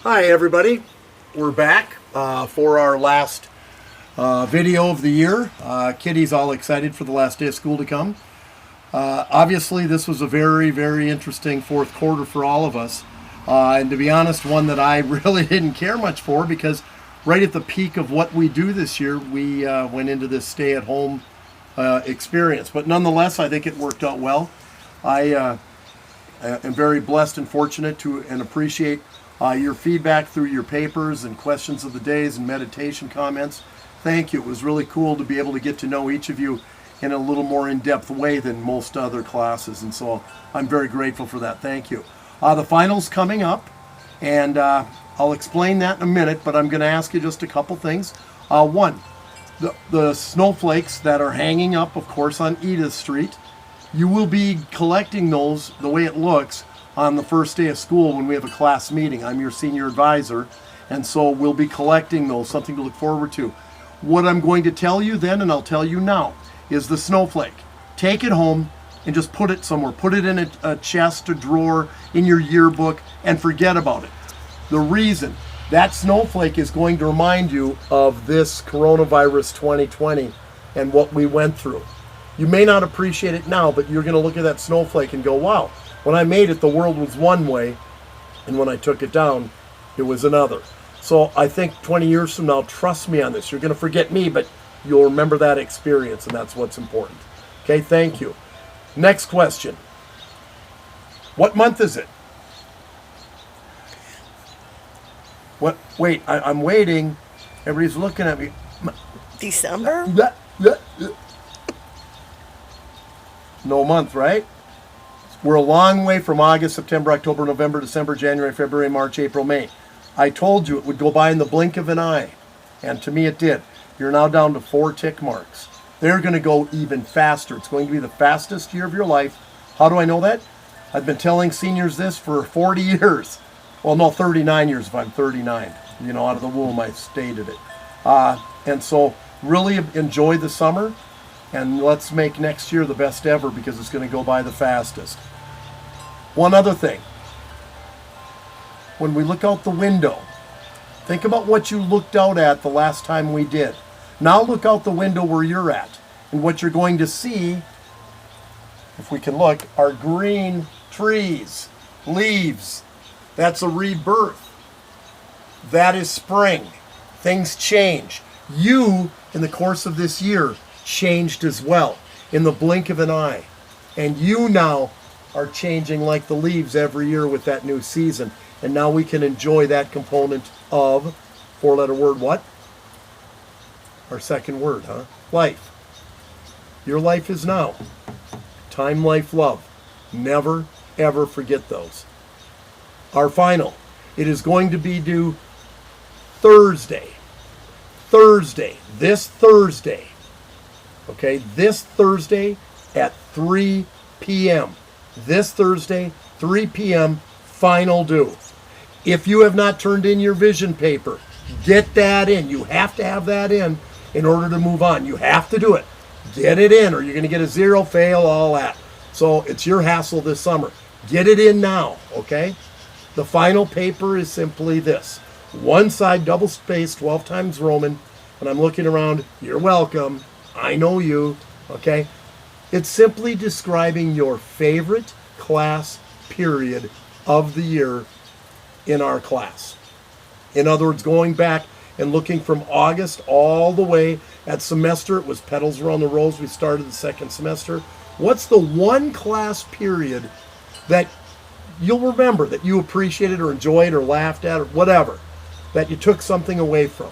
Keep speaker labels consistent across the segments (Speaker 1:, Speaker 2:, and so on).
Speaker 1: Hi everybody, we're back for our last video of the year. Kitty's all excited for the last day of school to come. Obviously this was a very interesting fourth quarter for all of us. And to be honest, one that I really didn't care much for because right at the peak of what we do this year, we went into this stay-at-home experience. But nonetheless, I think it worked out well. I am very blessed and fortunate to and appreciate your feedback through your papers and questions of the days and meditation comments. Thank you. It was really cool to be able to get to know each of you in a little more in-depth way than most other classes, and so I'm very grateful for that. Thank you. The finals coming up, and I'll explain that in a minute, but I'm going to ask you just a couple things. One, the snowflakes that are hanging up, of course, on Edith Street, you will be collecting those, the way it looks, on the first day of school when we have a class meeting. I'm your senior advisor, and so we'll be collecting those, something to look forward to. What I'm going to tell you then, and I'll tell you now, is the snowflake. Take it home and just put it somewhere. Put it in a chest, a drawer, in your yearbook, and forget about it. The reason, that snowflake is going to remind you of this coronavirus 2020 and what we went through. You may not appreciate it now, but you're going to look at that snowflake and go, wow, when I made it, the world was one way, and when I took it down, it was another. So I think 20 years from now, trust me on this. You're going to forget me, but you'll remember that experience, and that's what's important. Okay, thank you. Next question. What month is it? What? Wait, I'm waiting. Everybody's looking at me.
Speaker 2: December?
Speaker 1: No month, right? We're a long way from August, September, October, November, December, January, February, March, April, May. I told you it would go by in the blink of an eye, and to me it did. You're now down to 4 tick marks. They're going to go even faster. It's going to be the fastest year of your life. How do I know that? I've been telling seniors this for 40 years. Well, no, 39 years if I'm 39. You know, out of the womb I stated it. And so really enjoy the summer, and let's make next year the best ever because it's going to go by the fastest. One other thing. When we look out the window, think about what you looked out at the last time we did. Now look out the window where you're at. And what you're going to see, if we can look, are green trees, leaves. That's a rebirth. That is spring. Things change. You, in the course of this year, changed as well in the blink of an eye. And you now are changing like the leaves every year with that new season. And now we can enjoy that component of, 4-letter word, what? Our second word, huh? Life. Your life is now. Time, life, love. Never, ever forget those. Our final. It is going to be due Thursday. This Thursday. Okay, this Thursday at 3 p.m. This Thursday, 3 p.m., final due. If you have not turned in your vision paper, get that in. You have to have that in order to move on. You have to do it. Get it in or you're going to get a 0, fail, all that. So it's your hassle this summer. Get it in now, okay? The final paper is simply this. One side, double spaced, 12 times Roman, and I'm looking around. You're welcome. I know you, okay? It's simply describing your favorite class period of the year in our class. In other words, going back and looking from August all the way at semester, it was Petals Around the Rose, we started the second semester. What's the one class period that you'll remember that you appreciated or enjoyed or laughed at or whatever, that you took something away from?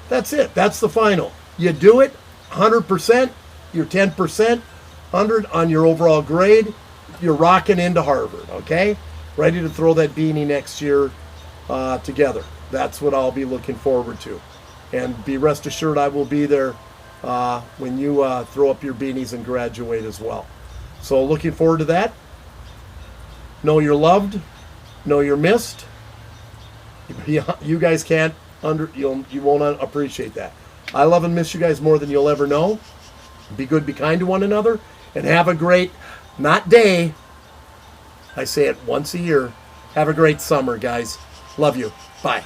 Speaker 1: That's it. That's the final. You do it, 100%, you're 10%, 100 on your overall grade, you're rocking into Harvard, okay? Ready to throw that beanie next year together. That's what I'll be looking forward to. And be rest assured I will be there when you throw up your beanies and graduate as well. So looking forward to that. Know you're loved. Know you're missed. You guys can't you won't appreciate that. I love and miss you guys more than you'll ever know. Be good, be kind to one another, and have a great, not day, I say it once a year, have a great summer, guys. Love you. Bye.